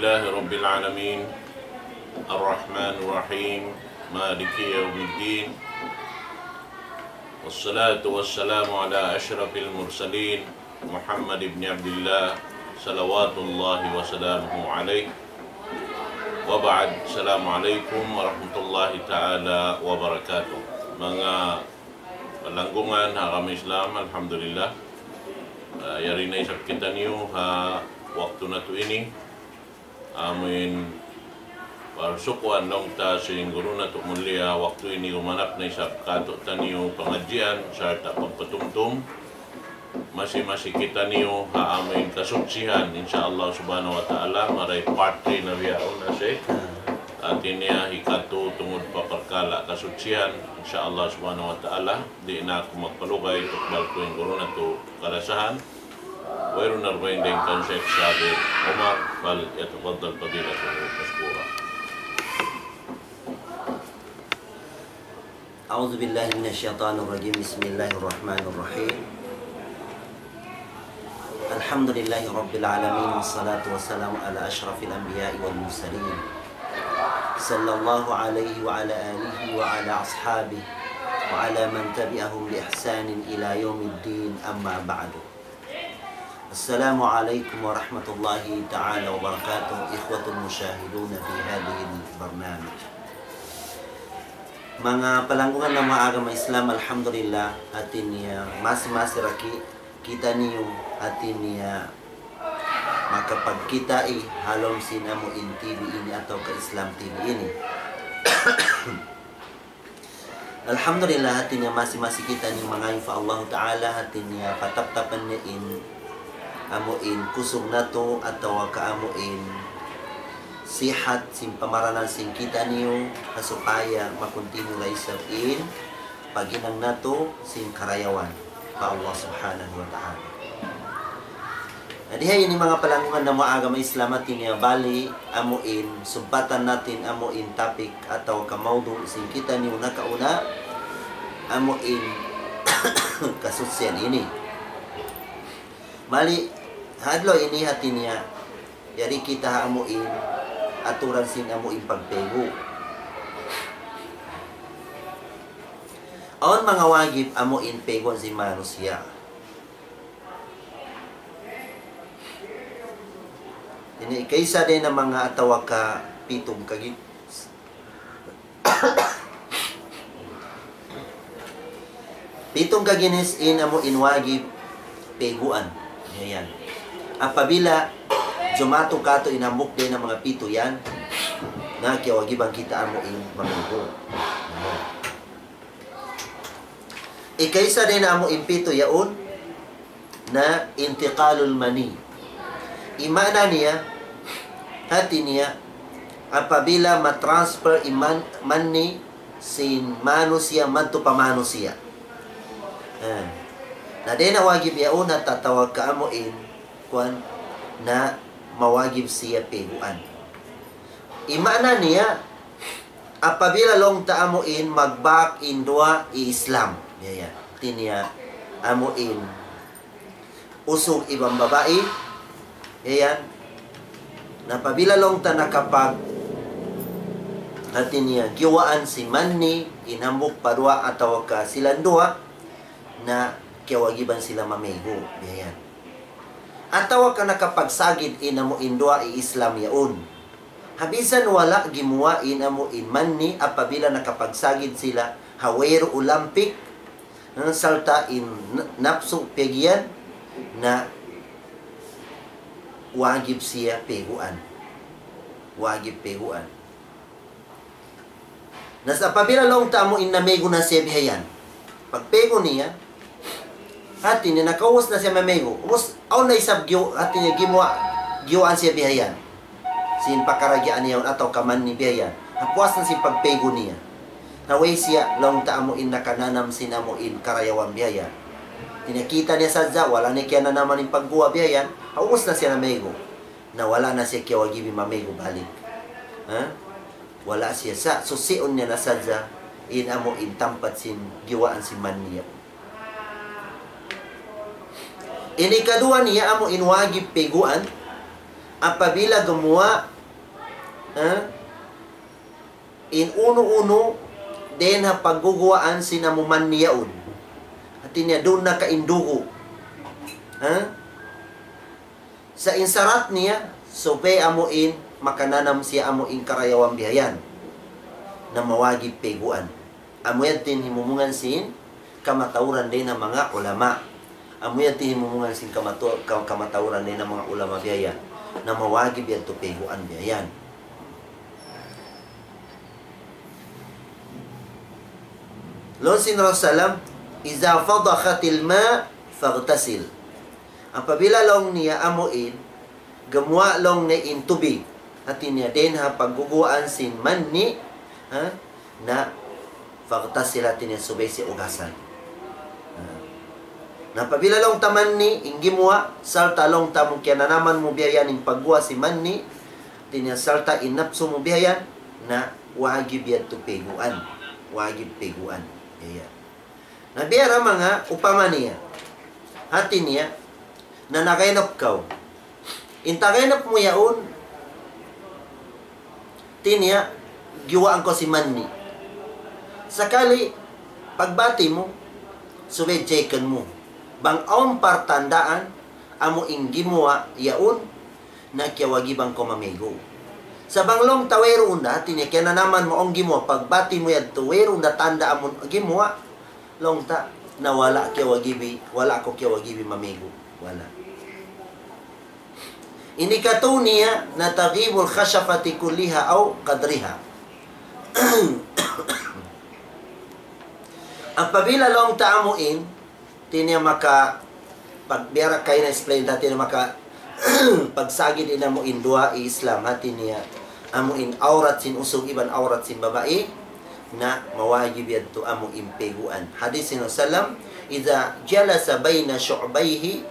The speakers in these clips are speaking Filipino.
Alhamdulillahi Rabbil Alamin Ar-Rahman Ar-Rahim Maliki Yawmiddin Wassalatu wassalamu ala ashrafil mursalin Muhammad ibn Abdullah Salawatullahi wa salamuhu alaih Wa ba'd. Assalamualaikum warahmatullahi ta'ala wabarakatuh. Mga palanggungan kami Islam, Alhamdulillah yari na isap kita niyo waktu na to ini amin parsukuan long ta singguro na to mulia waktu ini umanap na isap kato taniyo pengajian serta pagpatumtum masih kita niyo amin kasuksihan insyaallah subhanahu wa ta'ala maray part 3 na biyaon na siya atin niya hikato tungod paperkala kasuksihan insyaallah subhanahu wa ta'ala di na ako magpalugay tukbal ko yung guro na to kalasahan ويرون 40 كان شيخ صابر عمر فليتفضل فضيلته مشكورا. أعوذ بالله من الشيطان الرجيم. بسم الله الرحمن الرحيم. الحمد لله رب العالمين والصلاة والسلام على أشرف الأنبياء والمرسلين صلى الله عليه وعلى آله وعلى أصحابه وعلى من تبعهم بإحسان إلى يوم الدين. أما بعد. Assalamualaikum warahmatullahi ta'ala wabarakatuh. Ikhwatul musyahiduna fi hadihil barnamij. Mga palanggungan ng mga agama Islam, Alhamdulillah atin niya mas-mas raki kita niyo atin niya makapagkita halom sinamo in TV ini atau ke Islam TV ini. Alhamdulillah atin niya masih kita niyo mga fa Allah Ta'ala atin niya patap-tapan niya amuin kusog nato atau kaamuin sihat sim pamaranan sing kita niyo supaya makontinu laisapin paginang nato sim karayawan pa Allah subhanahu wa ta'ala. Diha ini mga palanggungan na mga agama Islam atin niya bali amuin subbatan natin amuin topik atau kamaudu sing kita niyo nakauna amuin kasusian ini bali hadlo ini hati niya yari kita amuin aturan sin amuin pagpego aon mga wagib amuin pegon si manusia ini kaysa din ng mga atawa ka pitong kagit pitong kaginis in amuin wagib peguan yan. Apabila jumato kato inamuk din ng mga pito yan na kiawagibang kita amuin mamugo. Ikaysa din na amuin pito yaon na intiqalul mani. Imana niya hati niya apabila matransfer iman mani sin manusia manto pa manusia. Na din na wagib yaon na tatawag ka amuin kuan na mawagib siya peguan. Imana niya apabila long ta amuin magbak indua Islam. Yaya. Tinya amuin usog ibang babae. Yaya. Na apabila long ta nakapag hati niya giwaan si manni inambok parwa atau ka silang dua na kiwagiban sila mamego. Yaya. Atawa ka nakapagsagid inamo indua Islam yaon. Habisan wala gimuwa inamo manni apabila nakapagsagid sila hawero ulampik ng salta in napso pegian na wagib siya peguan. Wagib peguan. Nas apabila long tamo namego na siya bihayan. Pagpego niya hati niya nakawas na siya mamego. Umus, aw na isab hati niya giwaan siya bihayan. Sin pakaragyaan niya ataw kaman ni bihayan. Hapuas na si pagpego niya. Naway siya, long taamuin na kananam sinamuin karayawan bihayan. Tinakita niya sadya, wala na kaya na naman yung pagguwa bihayan. Umus na siya namego. Na wala na siya kiawagibi mamego balik. Ha? Wala siya sa susion niya na sadya. Inamuin tampat sin giwaan si man niya. Ini kedua niya amo inwagib peguan apabila gumawa in uno-uno den ha pagguguaan sinamuman niyaon hati niya doon na kaindugo sa insarat niya sobe amuin makananam siya amuin karayawang bihayan na mawagib peguan amuyan tin himumungan sin kamatauran din ng mga ulama amuyan tin himumungan sin kamatauran din ng mga ulama bihayan na mawagib yan to peguan bihayan. Lonsin Rasulullah, "Iza fadakhatil ma faghtasil." Apabila long niya amuin, gamwa long na in tubig. At niya din ha pagguguan sin manni na faghtasil at niya subay si ugasan. Na pabila long taman ni ingimwa salta long tamong kaya na naman mo biyayan in pagguwa si manni tinya salta inapso mo biyayan na wagib yan to peguan. Wagib peguan. Yeah. Nabiyara mga upama niya. Hati niya na nakainap kaw. Intakainap mo yaon tinya giwaan ko si manni. Sakali pagbati mo subay jekan mo. Bang aon partandaan amo inggimuwa yaon na kiawagibang ko mamigo. Sa banglong tawero unda, tinya kaya na naman mo ang gimuwa, pagbati mo yan tuwero unda tanda amon gimuwa, long ta, na wala kiawagibi, wala ko kiawagibi mamigo. Wala. Inikato niya na tagibul khashafati kulliha au kadriha. Ang pabila long ta amuin, tinya maka, pagbiara kayo na explain dati na maka, pagsagid ina mo indua Islam hati niya amuin aurat sin usog iban aurat sin babae na mawajib yadto amo impeguan. Hadis ni sallam, "Idza jalasa baina syu'bayha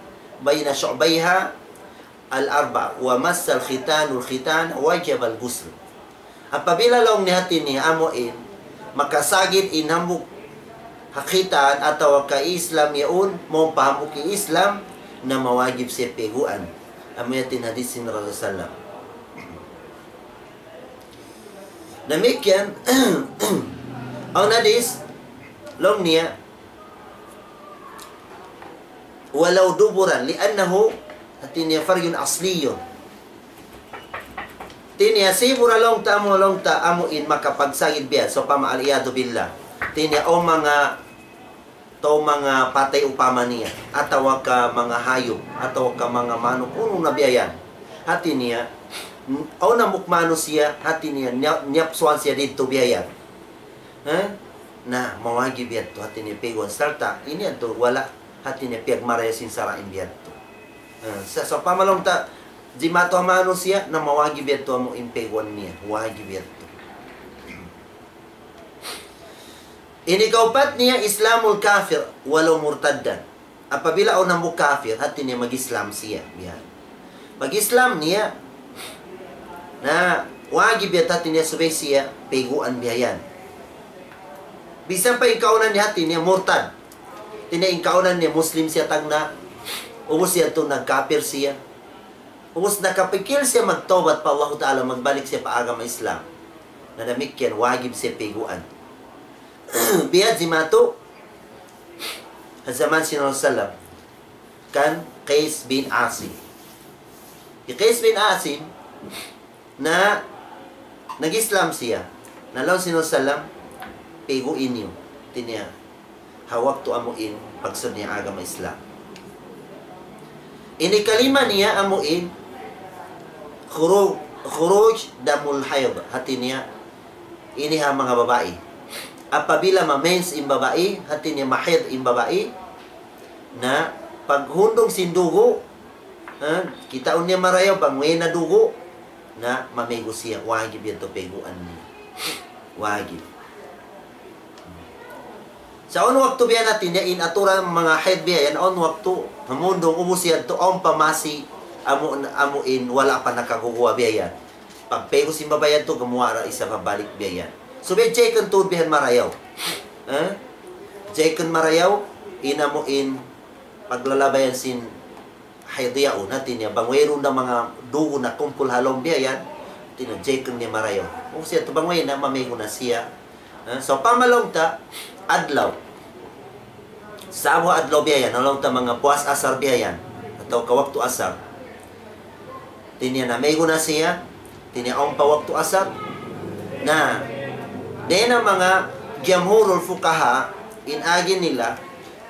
al-arba wa massa al-khitan wajib al-ghusl." Apabila long ni hati niya amuin makasagid inamuk hakitan atau ka Islam yaun mo pahamuk Islam na mawajib siya peguan. Amayatin hadis ni Rasulullah. Demikian ang hadis long niya walau duburan li'annahu hatinya faryun asliyun tinya sibura long ta amuin makapagsagid biya so pamaaliyado billah tinya o mga patay upama niya ataw ka mga hayop ataw ka mga manok kuno na biyayan hati niya o namukmano siya hati niya nyapsuan siya dito biyayan na mawagi biya to hati niya pegon salta ini ato wala hati niya piyag marayasin sarain biya to so pamalong ta di mato mano siya na mawagi biya to mo impegon niya wagi biya to. Ini kaupat niya Islamul kafir walau murtaddan. Apabila orang mu kafir, hati niya mag-Islam siya. Mag-Islam niya na wajib ya hati niya subay siya peguan biyayan. Bisan pa ikaunan niya hati niya murtad. Tina ikaunan niya Muslim siya tagna. Ubus siya ito nagkafir siya. Ubus nakapikil siya magtobat pa Allah Ta'ala magbalik siya pa agama Islam. Na damikyan wajib siya peguan. Biya zimato zaman si Rasulullah kan Qais bin Asim. Qais bin Asim na nag-Islam siya. Nalaw si Rasulullah pego inyo tinya hawak to amuin pagsud niya agama Islam. Ini kalima niya amuin khuruj damul hayd hati niya ini ha mga babae. Apabila ma-mens in babae, hati niya mahid in babae, na paghundong sindugo, kita unya marayaw, pangwe na dugo, na mamego siya, wagib yan to peguan niya. Wagib. Sa on waktu biya natin, in atura mga haid biya, yan on waktu, hamundong ubus yan to, on pamasi, amuin, wala pa nakaguguwa biya yan. Pagpego sin babayan to, gamuara isa pabalik biya yan. So, may jekan tubihan marayaw. Jekan marayaw, inamuin, paglalabayan sin haydiyao natin niya. Bangwero na mga dugo na kumpul halong biyayan, tinajekong ni marayo. O siya tubangway na mamigo na siya. So pamalong ta adlaw. Sa abo adlaw biyayan, along ta mga puas asar biyayan atau kawaktu asar. Tinya na mamigo na siya. Tinya ang pawaktu asar. Na dena mga jamhurul fuqaha inagi nila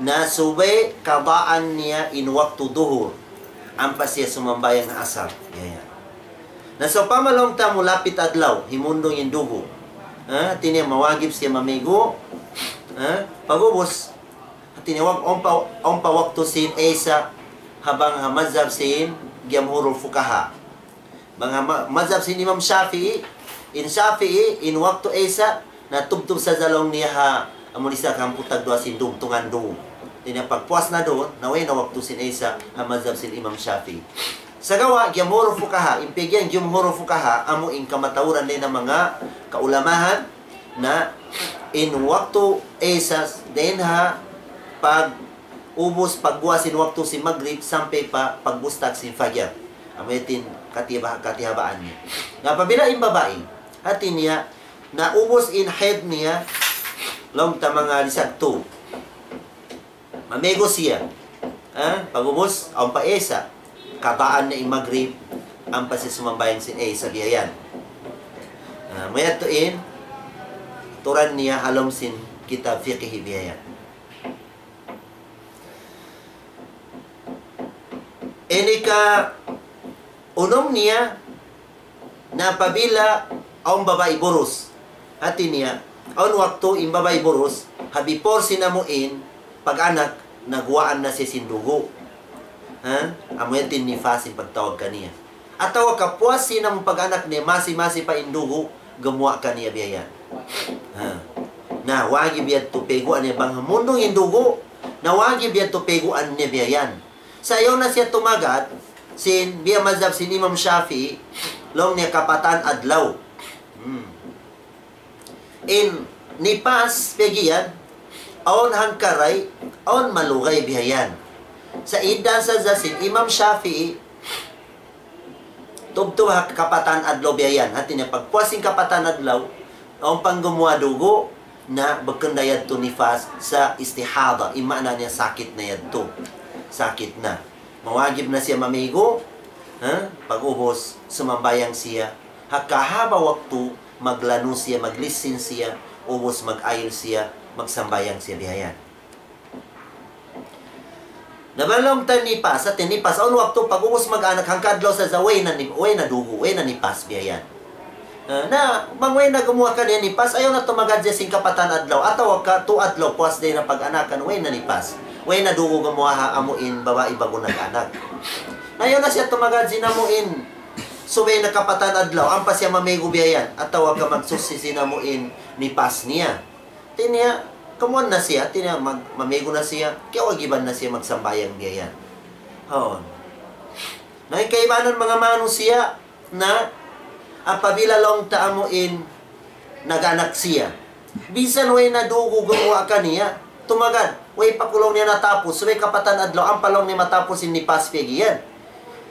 na subay kabaan niya in waktu duhur. Ampas siya sumambayang na asar. Yan. Na so pamalong ta mulapit adlaw, himundong yung dugo. Tinya mawagib siya mamigo. Pagubos, tinya ang pawakto sin esa habang mazhab sin jamhurul fuqaha. Mga mazhab sin Imam Shafi'i, in waktu esa na tubtub sa zalong niya ha amunisa kang putag doa sin tungan do. Tinya pagpuas na doon, naway na waktu sin esa ha mazhab sin Imam Shafi'i. Sa gawa, jamhurul fuqaha, impigyan jamhurul fuqaha, amo in kamatawuran din ng mga kaulamahan na in waktu esas, din ha, pag ubos, pagbuwasin waktu si Maghrib, sampai pa pagbustak si Fajr. Amo yatin katihabaan niya. Nga pabila in babae, hati niya, na ubos in head niya, long ta mga lisag to. Mamego siya. Pag ubos, ang paesa, kabaan na imagrib ang pasisumambayang sin sa biyayan. Mayat tuin turan niya halom sin kitab fiqh biyayan. Ini ka unom niya na pabila ang babae burus. Hati niya, ang waktu in babae burus, habipor sinamuin pag-anak nagwaan na si sindugo. Amuyatin ni Fasin pagtawag kaniya. At tawag kapuas sinang pag-anak niya, masi-masi pa indugo, gamuha kaniya biyayan. Na wagib yan tupeguan niya bang mundong indugo, na wagib yan tupeguan niya biyayan. Sa iyo na siya tumagat, sin biya mazhab sin Imam Shafi'i, long niya kapatan adlaw. In nipas pegiyan, aon hangkaray, aon malugay biyayan. Sa idan sa zasin, Imam Shafi'i, tubto kapatan adlaw biyayan. Hati niya, pagpuasing kapatan adlaw, ang panggumuha dugo na bagkandayad to nifas sa istihada. Imana niya sakit na yan to. Sakit na. Mawagib na siya mamigo, pag-ubos, sumambayang siya. Hakahaba waktu, maglano siya, maglisin siya, ubos mag-ayil siya, magsambayang siya biyayan. Nabalong tanipas at tinipas on waktu pag-ubos mag-anak hangkadlaw sa zaway na dugo, way na nipas biyayan. Na mangway na gumawa ka niya nipas, ayaw na tumagad siya sing kapatan adlaw. Ataw ka tu adlaw puas day na pag-anakan, way na nipas. Way na dugo gumawa ha amuin babae bago nag-anak. Ayaw na siya tumagad sinamuin. Subay na kapatan adlaw, ampas siya mamigo biyayan. Ataw ka magsusi sinamuin nipas niya. Tinya kamuan na siya, mamigo na siya, kaya wagiban na siya magsambayang biyayan. Nakikaibanan mga mano siya na apabila long taamuin naganak siya. Bisan way na dugo gumawa ka niya, tumagad, way pakulong niya natapos, way kapatan adlaw, ang palong niya matapos in nipas pegiyan.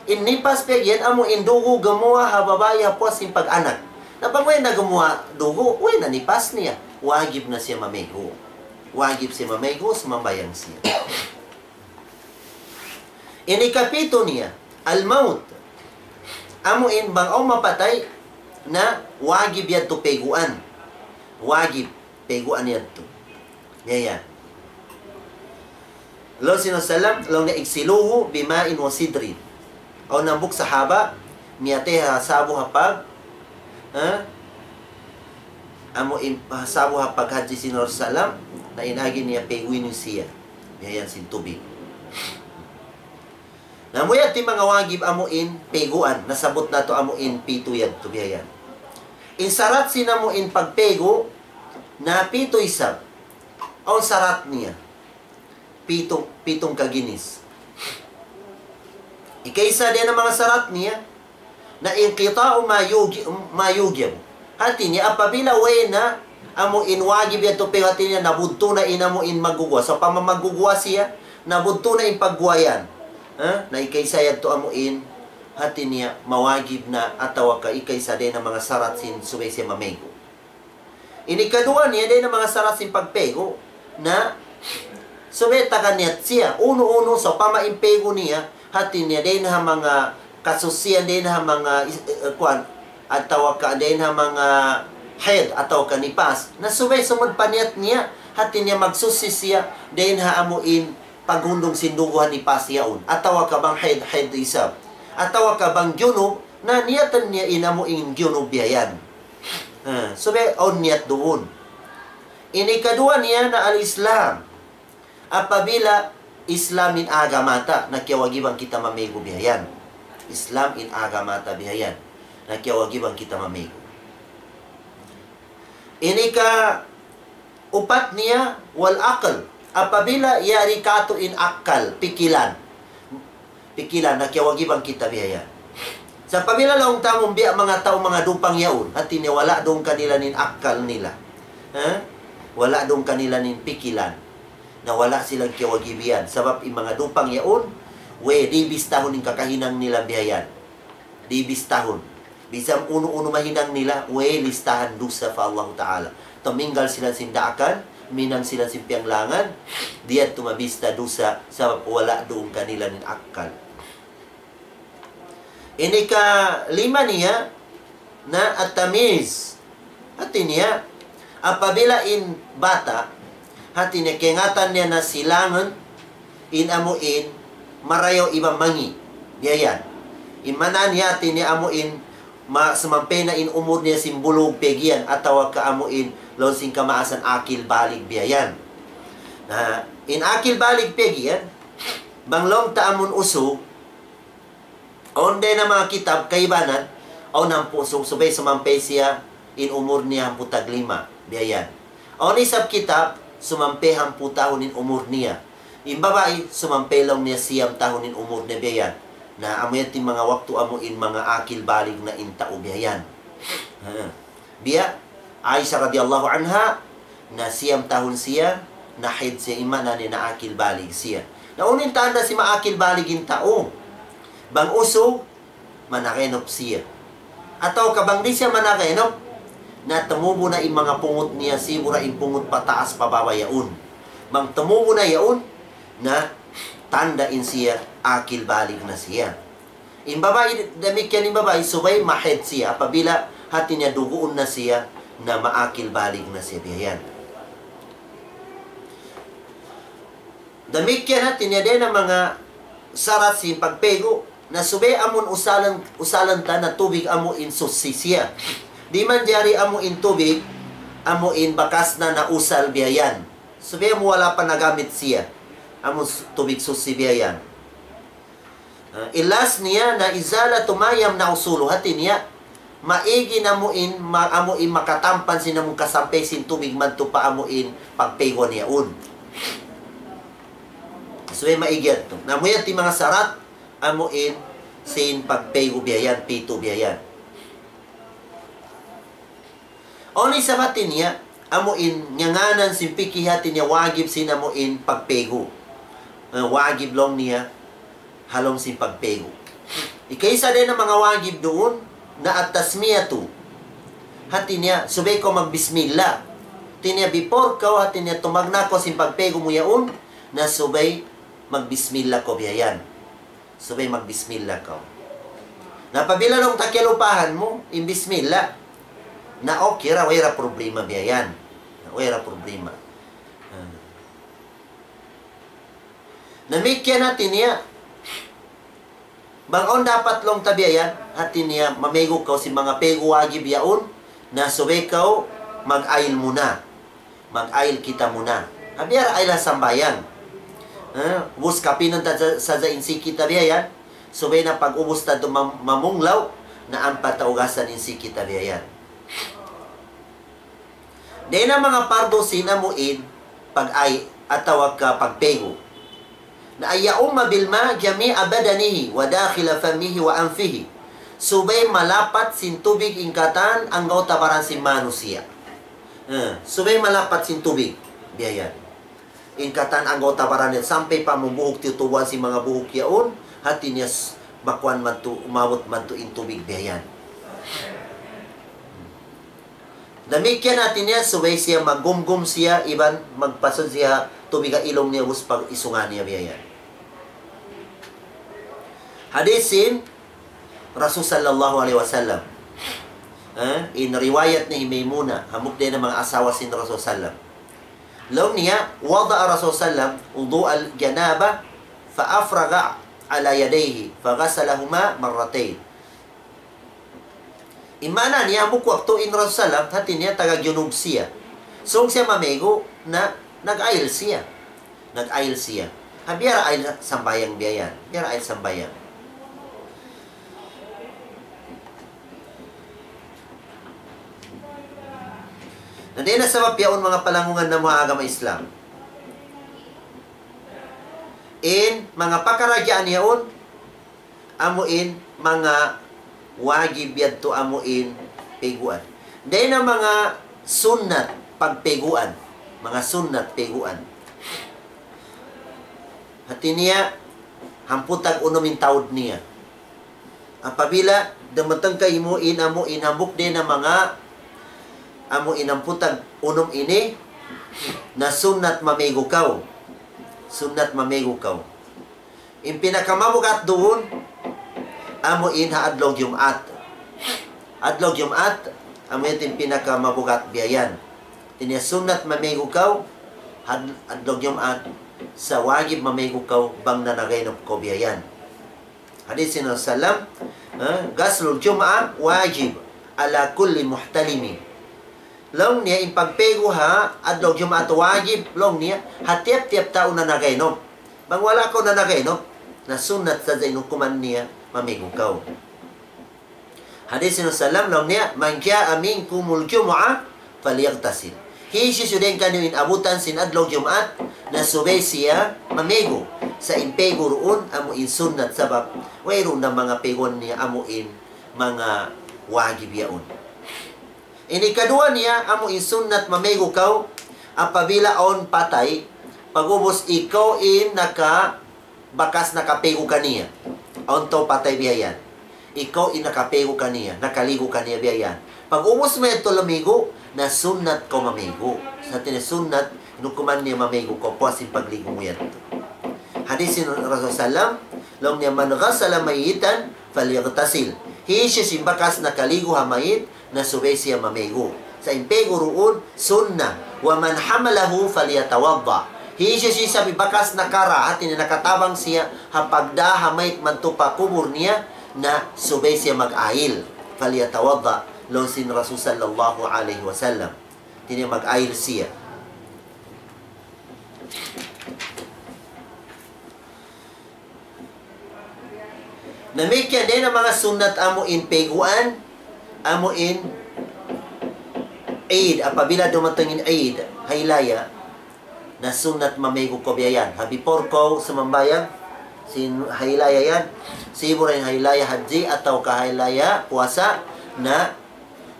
In nipas pegiyan, amuin dugo gumawa ha babae hapos in pag-anak. Napang way na gumawa dugo, way na nipas niya, wagib na siya mamigo. Wagib si mamigo, sumambayang siya. Ini kapito niya, al-maut. Amuin bang o mapatay na wagib yan to peguan. Wagib, peguan yan to. Yan. Lo sinasalam, long na igsiluhu bimain wa sidrin. O nambuk sahaba, miyateha sabo hapag, amo sabo hapag hadji sinor salam, na inagi niya peguin siya. Yan sin tubig. Namuyat ti mga wagib amuin peguan, nasabot na to amuin pito yan to biyayan. Insarat sinamuin pagpego na pito isab. Ang sarat niya pitong kaginis. Ikaysa din ang mga sarat niya na inqita'u mayugyab. Hati niya apabila way na amuin wagib yan to pego hati niya nabudto na inamuin magugwa. So pamamagugwa siya nabudto na in pagguwayan. Na ikaysayad to amuin hati niya mawagib na atawa ka ikay sa din ng mga sarat sin subay siya mamego. Ini kadua niya din ng mga sarat sin pagpego na subay takan niya siya uno-uno sa pamaimpego niya hati niya din ng mga kasusiyan din ng mga kuan atawa ka din ng mga head atawa ka nipas na subay sumod paniat niya hati niya magsusi siya din haamuin paghundong sinduguhan ni pasyaon atawa ka bang head isab atawa ka bang gyunub na niyatan niya inamuin gyunub biyayan. So, on niyat doon. Ini kadua niya na al-Islam. Apabila Islam in agamata, nakiawagibang kita mamego biyayan. Islam in agamata biyayan. Nakiawagibang kita mamego. Ini ka upat niya wal akal. Apabila yari kato in akal, pikilan. Pikilan, nakiawagibang kita biyayan. Sa pamila laong tamong biya mga tao mga dupang yaon at wala dong kanila nin akal nila. Wala dong kanila nin pikilan. Na wala silang kiawagibiyan. Sabab yung mga dupang yaon, di bistahon yung kakahinang nila biyayan. Di bistahon. Bisang uno-uno mahinang nila, listahan dusa fa Allah Ta'ala. Tuminggal sila sindaakan, minang sila simpianglangan, diyan tumabista dusa sabab wala doon kanila nin akal. Ini ka lima niya na at-tamiz. Hati niya, apabila in bata, hati niya, kingatan niya na silangan, inamuin, marayo ibang mangi. Yayan. Imanan niya, hati niya amuin, sumampe na in umur niya simbulog pegian, atawa ka amuin, lonsing kamaasan akil balik biyayan. Na, in akil balik pegian, banglong taamun uso, onde na mga kitab, kaibanan, o nang puso, subay sumampay siya, in umur niya hamputag 5, biyayan. O nisab kitab, sumampay hamputahon in umur niya. In babae, sumampay lang niya siyam tahon in umur niya, biyayan. Na amoy yung mga waktu amuin mga akil balig na intao, biyayan. Biya, Aisha radiyallahu anha, na siyam tahon siya, nahid siya imana ni na akil balig siya. Naunin tanda si maakil balig in tao. Bang uso, manakenop siya. Ataw kabang di siya manakenop, na tumubo na yung mga pungot niya, sigura yung pungot pataas pababa yaon. Bang tumubo na yaon, na tandain siya, akil balig na siya. Yung babae, damikyan yung babae, subay mahed siya, apabila hati niya dugoon na siya, na maakil balig na siya biyan. Damikyan hati niya din ang mga sarat si pagpego, na subay amon usalan ta na tubig amo in susisya. Di man jari amo in tubig, amo in bakas na nausal biyayan. Subay mo wala pa nagamit siya. Amo tubig susi biyayan. Ilas niya na izala tumayam na usulo. Hati niya, maigi na mo in, amo in makatampan sinamong kasampay sin tubig man to pa amo in pagpego niya un. Subay maigyan to. Namuyat ti mga sarat, amuin sin pagpego biyayan, pito biyayan. Oni sa batin niya, amuin nyanganan sin pikihati niya wagib sin amuin pagpego. Wagib long niya, halong sin pagpego. Ikaisa din ang mga wagib doon, na at tasmiyatu. Hati niya, subay ko magbismillah. Hati niya, before ka, hati niya tumagna ko sin pagpego mo yaon, na subay magbismillah ko biyayan. Subay magbismillah ka. Napabila nung takilupahan mo, imbismillah, na okay ra, wala problema biyayan. Wala problema. Namikyan natin niya, bangon dapat long tabiayan, hatin niya, mamego ka si mga pego wagib yaon, na subay ka, mag-ail muna. Mag-ail kita muna. Habiyar ayla sambayan. Ubus kapinan sa insi kita biyayan, subay na pag-ubus ta mamunglaw, na ang pataugasan insi kita biyayan. Dahil na mga pardo sinamuin, pag-ay, atawag ka pagpego. Na ayaum mabilma, jami abadanihi, wa dakhila famihi wa anfihi. Subay malapat sin tubig ingkatan, ang gaw tabaran si manusia. Subay malapat sin tubig, biyayan. Ingkatan ang tabaran niya, sampai pa mabuhok tituwan si mga buhok yaon, hati niya makuan man to, umawot man to in tubig biyayan. Namikyan natin niya, subay siya, maggumgum siya, iban, magpasod siya, tubig ang ilong niya, us pag isungan niya biyayan. Hadisin, Rasul sallallahu alaihi wasallam. In riwayat ni Maimuna, hamok din ng mga asawa sin Rasul sallam. Law niya, wada'a Rasul sallam, wudu al-janaba, fa-afraga ala yadayhi, fa-ghasalahuma marratayn. Imana niya, hamok wakto in Rasul sallam, hati niya taga-gyunub siya. So, siya mamego na nag-ail siya. Nag-ail siya. Biara ay sambayang biyayan. Biara ay sambayang. Nandiyan na sa mapyaon mga palangungan ng mga agama Islam. In mga pakaragyaan yaon, amuin mga wagib yadto amuin peguan. Dahil na mga sunnat pagpeguan. Mga sunnat peguan. Hati niya, hamputag unumin taod niya. Apabila, damatang kaimuin amuin hambuk din na mga amo inamputag unom ini na sunnat mamigukaw. Sunnat mamigukaw. In pinakamabugat doon, amo inha adlog Jumat. Adlog Jumat, amo yung pinakamabugat biyayan. Tinya sunnat mamigukaw, adlog Jumat, sa wagib mamigukaw, bang nanagay ng biyayan. Hadis sin Rasulullah, gaslul Jum'ah wajib ala kulli muhtalimi. Long niya, in pagpego ha, adlog Jumat wajib, long niya, hatiap-tiap taon na nagainom. Bang wala ko na nagainom, na sunat sa zainukuman niya, mamigukaw. Hadis sin Rasulullah, long niya, man kya aming kumul Jum'ah, faliyagtasil. Hisi sudeng kanyo in abutan sin adlog Jumat, na subay siya, mamigo. Sa impego roon, amo in sunat sabab, wayroon na mga pegon niya, amo in mga wajib yaon. Ini kadua niya, amo in sunnat mamego kaw, apabila on patay, pagubos ikaw in bakas nakapego kaniya. On to patay biyayan. Ikaw in nakapego kaniya, nakaligo kaniya biyayan. Pagubos mo ito lamigo, na sunnat ko mamego. Sa tinasunnat, inukuman niya mamego ko, puwasin pagligo mo yan. Hadisin Rasul sallam, long niya man ghasala mayitan, falyagtasil. Hisya si bakas nakaligo hamayit, na subay siya mamego. Sa impego roon, sunna. Wa man hamalahu falyatawadda. Hisya siya sabi bakas nakara at nakatabang siya hapagda hamayit mantupa kubur niya na subay siya mag-ail. Falyatawadda. Long sin Rasul sallallahu alaihi wasallam. Tini mag-ail siya. Namikyan din ang mga sunnat amo in peguan, amo in Eid. Apabila dumatangin Eid, haylaya, na sunnat mamego ko biyayan. Habipor ko sa mambayang, sin haylaya yan. Sibo rin haylaya haji atau kahaylaya puasa na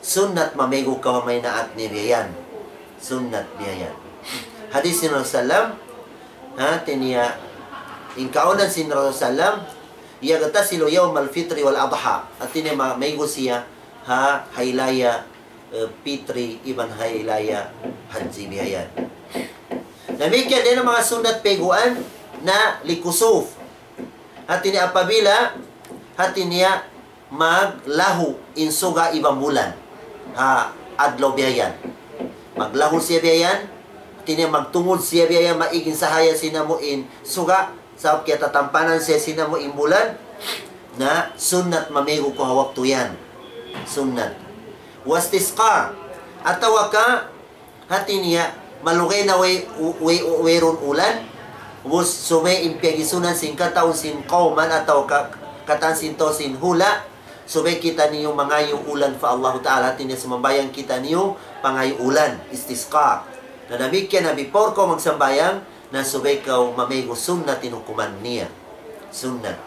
sunnat mamego ka may naat ni biyayan. Sunnat biyayan. Hadis sin Rasulullah, tiniya, in kaunan sin Rasulullah, yagtasilu yawm al-fitri wal adha. At ini maigo siya haylaya pitri iban haylaya haji biyayan. Namikyan din ang mga sunat peguan na likusuf. At ini apabila hati niya maglahu insuga ibang bulan. Adlaw biyayan. Maglahu siya biyayan. Tini magtungod siya biyayan maigin sahaya sinamuin suga. Sa kaya tatampanan siya sinamo imbulan na sunnat mamego ko hawak to yan. Sunnat. Wastisqa. Atawa ka hati niya malugay na wayron ulan. Ubus sumay impyagisunan sin kataon sin kauman ataw katan sin to sin hula. Subay kita niyo mangayo ulan fa Allah Ta'ala. Hati niya sumambayang kita niyo pangayo ulan. Istisqa. Na namikyan na before ko magsambayang na subay kaw mamego sunnat tinukuman niya. Sunnat.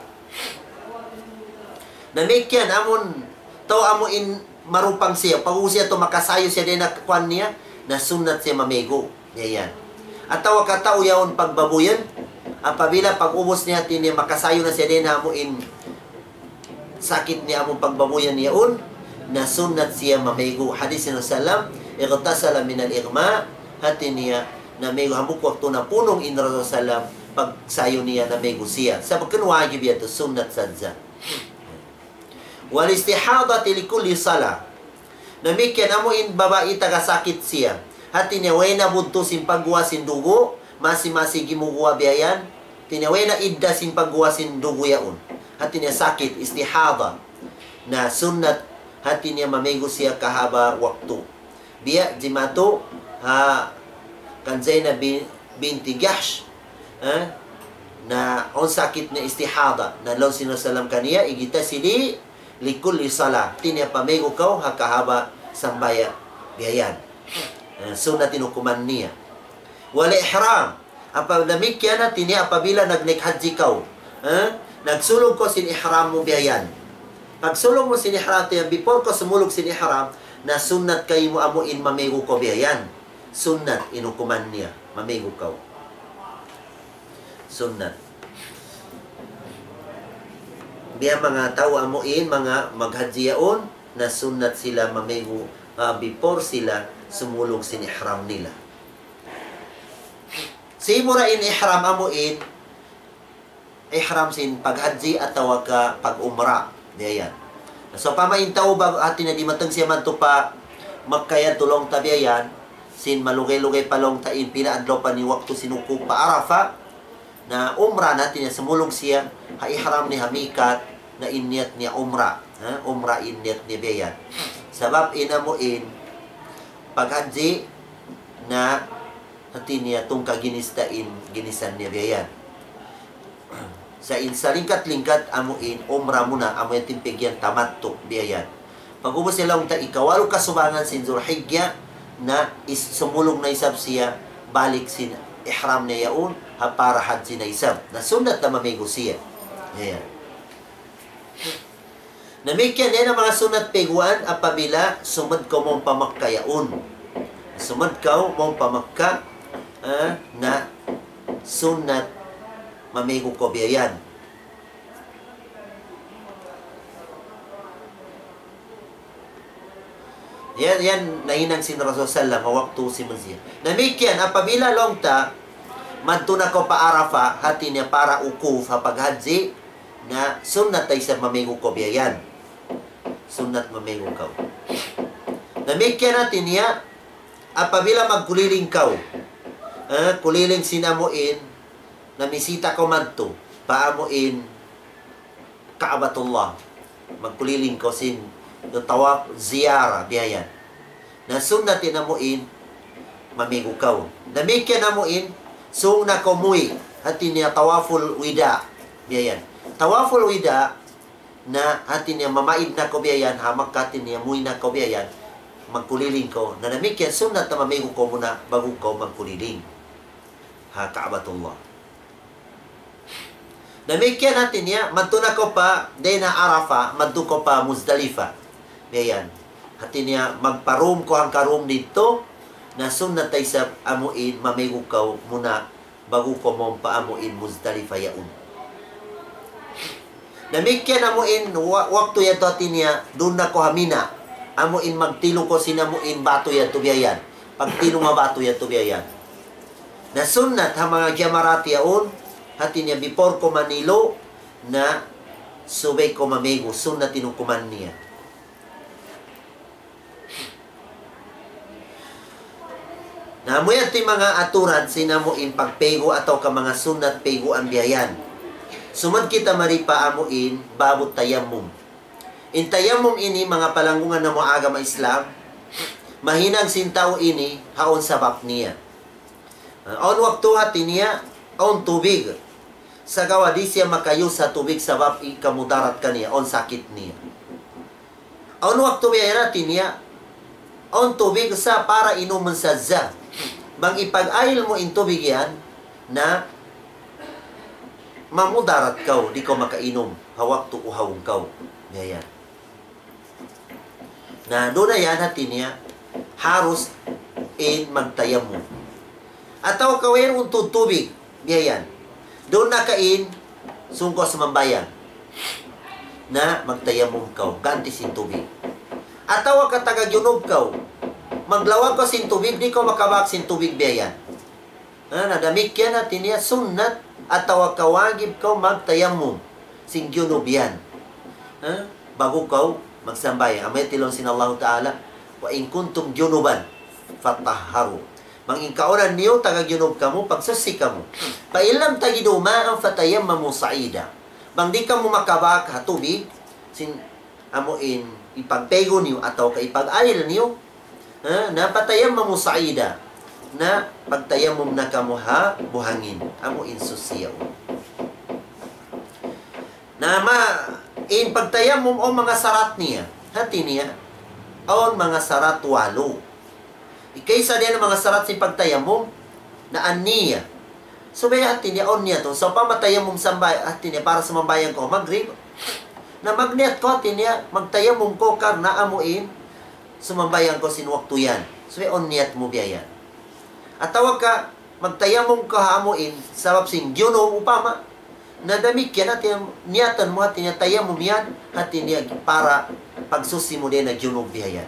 Namikyan amon to amo in marupang siya. Pag siya to makasayo siya din na kwan niya na sunnat siya mamego. Yan. At tawa katao yaon pagbabuyan. Apabila pag ubos niya tini makasayo na siya din amo in sakit niya among pagbabuyan niyaon, na sunnat siya mamego. Hadis ni Rasulullah, ightasala min al-ighma, hati niya na mego hambuk waktu na punong in Rasulullah, pagsayo niya na mego siya. Sa pagkan wajib yato sunnat sadza. Wal istihadati li kulli salah. Namikyan amo in babae tagasakit siya. Hati niya way na budto sin pagguwa sin dugo, masi-masi gimuguwa biyayan. Tinaway na idda sin pagguwa sin dugo yaon. Hati niya sakit, istihada, na sunnat, hati niya mamego siya kahaba waktu. Biya, jimato, kanzay na binti Jahsh, na on sakit na istihada, na law sinasalam kaniya, igita sili, likulli sala, tinya pamego kau, hakahaba sambaya, biyayan. Sunnat tinukuman niya. Wala ihram, apabila na tinya apabila nagnikhaji kau, nagsulog ko sin ihram mo biyayan. Pagsulog mo sin ihram, before ko sumulog sin ihram, na sunnat kayo mo amuin mamego ko biyayan. Sunnat, inukuman niya, mamego kau. Sunnat. Biya mga tao amuin, mga maghajiyaon, na sunnat sila mamego before sila sumulog sin ihram nila. Simura in ihram amuin, ihram sin paghaji atawa ka pag-umra. Diyan. So pamaintaw bago atin na di matang siya man to pa magkaya tulong tabiayan sin malugay-lugay palong tain pinaadlaw pa ni waktu sinuko pa Arafa na umra natin na sumulong siya ihram ni hamikat na inyat niya umra. Umra inyat ni biyan. Sabab inamuin paghaji na atin niya tong kaginistain ginisan niya biyan. Sa insalingkat-lingkat amuin, umra muna, amuin timpigyan tamatto, biyayan. Pag-ubos nilang ikawalo kasubangan sin Zulhijjah na sumulong na isab siya, balik sin ihram na yaon, para hadji na isab. Na sunat na mamego siya. Ayan. Namikyan yan ang mga sunat peguan, apabila sumad ko mong pamakka yaon. Sumad ka mong pamakka na sunat mamego ko biyayan. Yan nahinang sin Rasul sallam waktu si Mazia. Namikyan apabila longta madtuna ko pa Arafa, hati niya para ukuf paghaji na sunnat ay sa mamego ko biyayan. Sunnat mamego ka. Namikyan natin niya apabila magkuliling ka. Kuliling sinamuin na misita ko madto paamuin Kaabatullah, magkuliling ko sin tawaf ziyara biyayan na sunnat inamuin mamigo kaw namikyan namuin sung na komuy hati niya tawaful wida biyayan. Tawaful wida na hati niya mamaid na ko biyayan, hamak hati niya muy na ko biyayan, magkuliling ko na namikyan sunnat na mamigo ko muna bago ko magkuliling Kaabatullah. Namikyan natin niya, madtuna ko pa, dahil na Arafa, madto ko pa Muzdalifa. Ayan. Hati niya, magparoom ko ang karoom dito, na sunnat tayo sa amuin, mamigo ka muna, bago ko mong paamuin Muzdalifa yaun. Namikyan amuin, waktu yato hati niya, doon na ko hamina. Amuin, magtilo ko sinamuin, bato yato biyayan. Pagtilo nga bato yato biyayan. Na sunnat, ha mga jamarat yaun, hati niya before ko manilo na subay ko mamego sunnat tinukuman niya. Namoy at mga aturan sinamuin pagpego ataw ka mga sunnat pego ang biyayan. Sumad kita maripa amuin babot tayammum. In tayammum ini mga palanggungan na mo agama Islam, mahinang sintaw ini haon sabab niya. On waktu hati niya on tubig. Sa gawa di siya makayo sa tubig sabab ikamudarat kaniya on sakit niya. On waktu biyayaratin niya on tubig sa para inuman sa za. Bang ipag-ayil mo in tubig yan na mamudarat kaw, di ko makainom. Hawak to uhawong kaw. Yan. Na doon na yan hati niya harus in magtayam mo. Ataw kawin untod tubig. Yan. Doon na kain, sungko sa mambayan. na magtayamum ka, ganti sin tubig. Atawa ka taga-junob ka, maglawag ka sin tubig, di ka makabak sin tubig biyayan. Nadamik yan natin niya, sunnat, atawa ka wagib ka magtayamum sin junob yan. Bago ka magsambay. Amay tilong sin Allah Ta'ala, wa in kuntum junuban, fatahharu. Mangingkaunan niyo, taga-junob ka mo, pagsusi ka mo. Pailam tagidumaan fatayammamu sa'ida. Bang di ka mo makabak ha tubig, sin amuin ipagpego niyo ataw ka ipag-ayil niyo, na patayammamu sa'ida, na pagtayamum na kamo ha buhangin, amuin susiyaw. Na in pagtayamum o mga sarat niya, hati niya, o mga sarat walo. Ikaysa din ang mga sarat si pagtayamum na aniya. So, may atin niya, on niya to. So, pamatayamum sambay, atin niya, para sa mambayan ko, magrib. Na magniat ko, atin niya, magtayamum ko, karna amuin, sumambayan ko sinwakto yan. So, may on niyat mo biyayan. At tawag ka, magtayamum ka hamuin, sabab sing gyuno upama, nadamik yan, atin niyatan mo, atin niya, tayamum yan, atin niya, para pagsusi mo din na gyuno biyayan.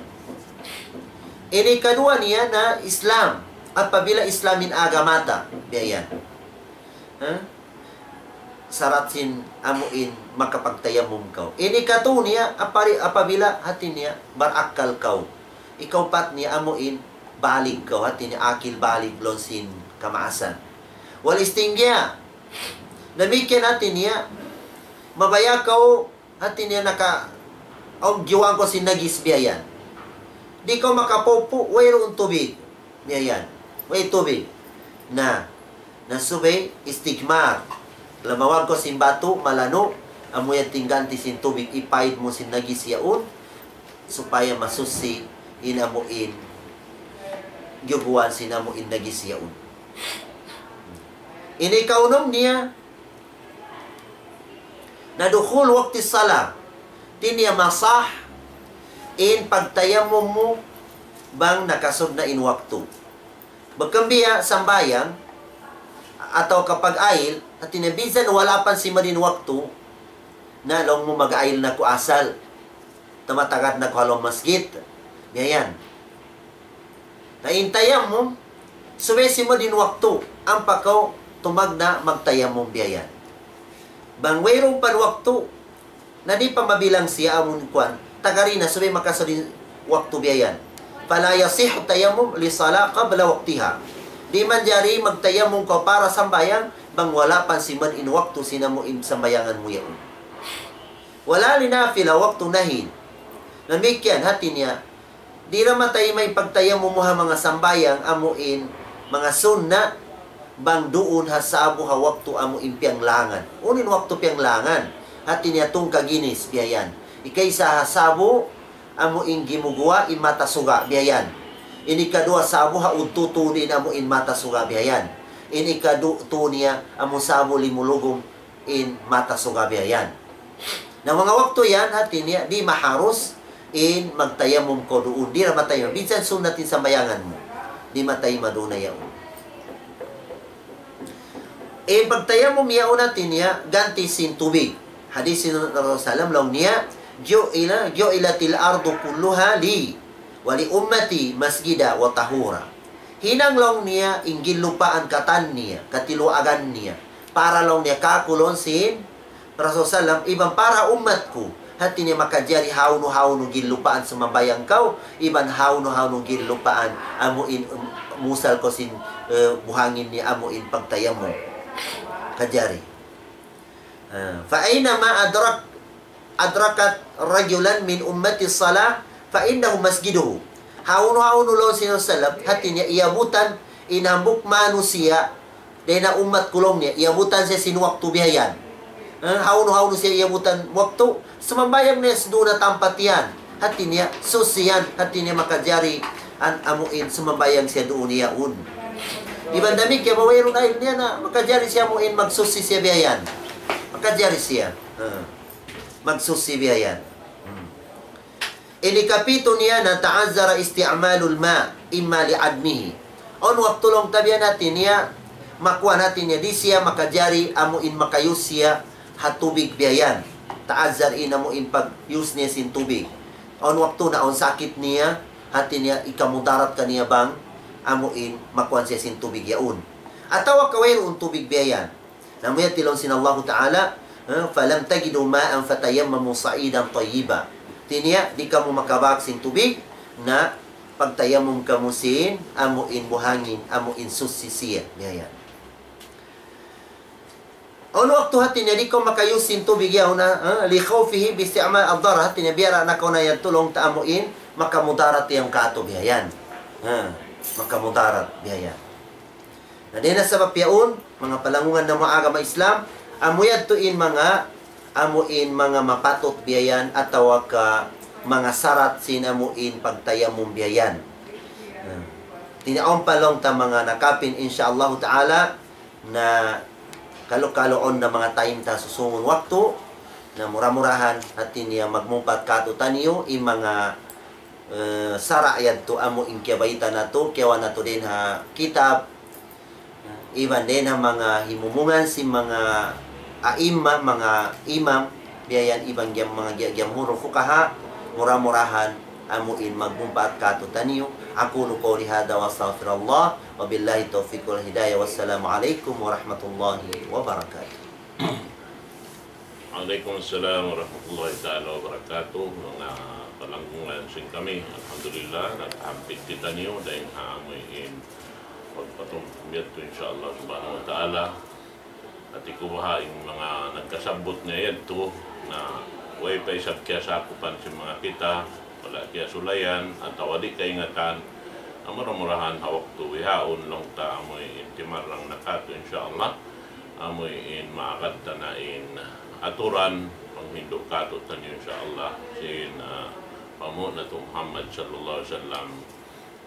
Ini kedua niya na Islam, apabila Islamin agamata, biyayan. Saratsin amuin makapagtayamum kau. Ini katu niya apabila hati niya barakal kau. Ikaw pat niya amuin balik kau, hati niya akil balik lonsin kamaasan. Wal istingya. Demikian hati niya mabaya kau, hati niya naka ang giwang ko sinagis biyayan. Di kau makapopo, wayroon tubig. Biyayan. Way tubig. Nasubay, istigmar. Lamawag ko sin bato, malano, amoy tingganti sin tubig, ipahid mo sin nagis yaon, supaya masusi, inamuin, gyuguan sin amuin nagis yaon. Ini kaunom niya, nadukhul wakti salah, tinya masah, in pagtayamum mo, bang nakasod na in waktu. Bagkambiya, sambayang, atau kapag ayil, at tinabisan wala pan si marin waktu, na long mo mag-ayil na ko asal, tamatagat na ko halong masjid. Yan. Naintayam mo, suwesi mo din waktu, ang pakaw tumag na magtayam mo biyayan. Bang wayrong pan waktu, na di pa mabilang siya amon kwan, tagari na suwe makasodin waktu biyayan. Fala yasihu tayamum li sala qabla waqtiha. Di man jari magtayamum ko para sambayang, bang wala pan si man in waktu sinamuim sambayangan mo yan. Wala linafila waktu nahin. Namikyan hati niya, di naman tayo may pagtayamum mo ha mga sambayang amuin, mga sunna, bang doon ha sa abu ha waktu amuin piyang langan. Unin waktu piyang langan. Hati niya tung kaginis, biyayan. Ikaysa ha sabu, amuin gimuguwa, imata suga, biyayan. Ini kadua sabu ha ututunin amo in mata suga biyayan. Ini kadu niya amo sabu limulugom in mata suga biyayan. Na mga waktu yan hati niya di maharus in magtayamum ko doon. Di na matayamum. Binsan sunatin sa bayangan mo. Di matayamum doon na yaon. In pagtayamum yaon natin niya ganti sin tubig. Hadis sin Rasulullah long niya ju'ilatil ardu kulluha li wali ummati masjida wa tahura. Hinanglong niya inggil lupaan katan niya, katiluagan niya. Para long niya kakulon sin Rasulullah ibang para umatku. Hati niya makajari hauno gilupaan sa mabayang kau. Iban hauno gilupaan amuin musal ko sin buhangin niya amuin pagtayam mo. Kajari. Fa'aina ma adrakat rajulan min ummati salah fa'innahu masjiduhu. Hauno lo sinasalab, hati niya iabutan, inambuk manusia, dahil na umat kulong niya, iabutan siya sinwaktu bihayan. Hauno siya iabutan waktu, sumambayang niya doon na tampat yan. Hati niya, susiyan, hati niya makajari, an amuin, sumambayang siya doon niya un. Ibang damik, kaya mawairon dahil niya na makajari siya amuin, magsusi siya bihayan. Makajari siya. Magsusi bihayan. Ini kapito niya na ta'azzara isti'malul ma imma li'admihi. On waktu long tabian natin niya, makuha natin niya di siya makajari amuin makayus siya hatubig biyayan. taazar ina mo in pag-use niya sin tubig. On waktu na on sakit niya, hati niya ikamudarat kaniya bang amuin makuan siya sin tubig yaun. Atawa kawayroon tubig biyayan. Namuya tilon sin Allah Ta'ala, falam tagidu ma'an fatayammamu sa'idan tayyiba. Tiniya, di ka mo makabak sin tubig na pagtayamum ka mo sin amuin buhangin, amuin susisiya. Biyayan. Ono waktu hati niya di ko makayusin tubig yaw na li khawfihi bi isti'mal ad-darar hati niya biara na ko na yan tulong taamuin makamudarat yung kato biyayan. Makamudarat biyayan. Na din na sabab yaun mga palangungan ng mga agama Islam amuyad tuin mga amuin mga mapatot biyayan atawa ka mga sarat sinamuin pagtayamum biyayan. Tinaon palong ta mga nakapin insyaallah ta'ala na kalo-kaloon na mga time ta susungon waktu na mura-murahan at niya magmumpat kato taniyo i mga sara yad to amo in kiyabayta na to kiyawan na to din ha kitab iban din ha mga himumungan si mga aima mga imam biyayan ibang mga gyamuro fukaha mura-murahan amo in magmumpat kato taniyo aqulu qawli hadha wa astaghfirullah wabillahi taufiq wal hidayah. Wassalamualaikum warahmatullahi wabarakatuh. Waalaikumsalam warahmatullahi ta'ala wabarakatuh. Mga palanggungan sing kami, alhamdulillah, naghampit kita niyo dahil haamoyin pagpatumbiyat to insyaAllah subhanahu wa ta'ala. At ikubahain mga nagkasabot niya yan to na way pa isab kaya sakupan si mga kita, wala kaya sulayan, at awadi kaingatan, ang mura-murahan hawak to wihaon long ta amoy intimarang nakato insyaAllah amoy in maakad tanain aturan panghindo kato tanyo insyaAllah sin pamu na to Muhammad sallallahu alaihi wasallam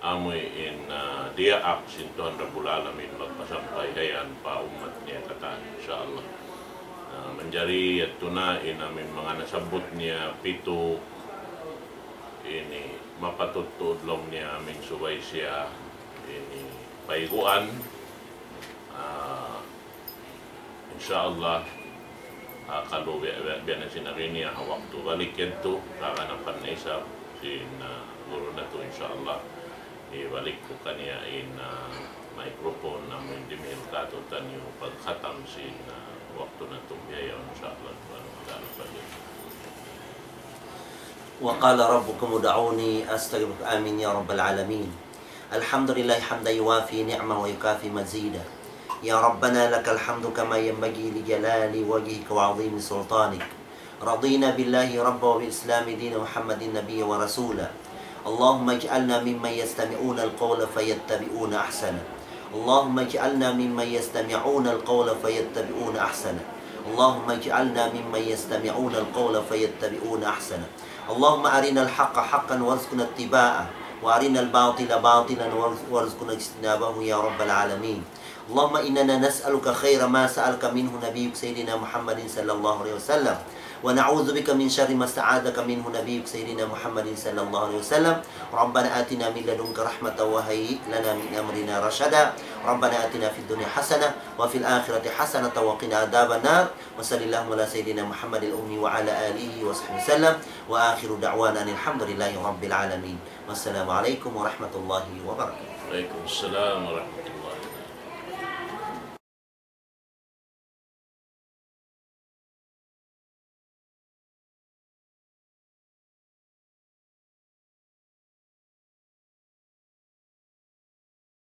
amoy in diaak sin Tuhan Rabbul Alamin magpasampay hayan pa umat niya katan insyaAllah manjari at tunain amin mga nasabot niya pito ini mapatutudlong niya aming subay siya ini paiguan insyaallah kalau biar na sinari niya waktu balik ito kakanapan na isa sin guru na to insyaallah ibalik ko kaniya in microphone namin dimil kato tanyo pagkhatam sin waktu na to biyaya insyaallah وقال ربكم ادعوني استجب آمين يا رب العالمين. الحمد لله حمدا يوافي نعمه ويكافي مزيدا. يا ربنا لك الحمد كما ينبغي لجلال وجهك وعظيم سلطانك. رضينا بالله ربا وبالإسلام دين محمد نبيا ورسولا. اللهم اجعلنا ممن يستمعون القول فيتبعون أحسنه. اللهم اجعلنا ممن يستمعون القول فيتبعون أحسنه. اللهم اجعلنا ممن يستمعون القول فيتبعون أحسنه. اللهم أرنا الحق حقا وارزقنا اتباعه وأرنا الباطل باطلا وارزقنا اجتنابه يا رب العالمين. اللهم إننا نسألك خير ما سألك منه نبيك سيدنا محمد صلى الله عليه وسلم ونعوذ بك من شر ما استعاذك منه نبيك سيدنا محمد صلى الله عليه وسلم. ربنا آتنا من لدنك رحمة وهيئ لنا من أمرنا رشدا. ربنا آتنا في الدنيا حسنة وفي الآخرة حسنة وقنا عذاب النار. وصلى اللهم على سيدنا محمد الأمي وعلى آله وصحبه وسلم. وآخر دعوانا الحمد لله رب العالمين. والسلام عليكم ورحمة الله وبركاته. Waalaikumsalam warahmatullahi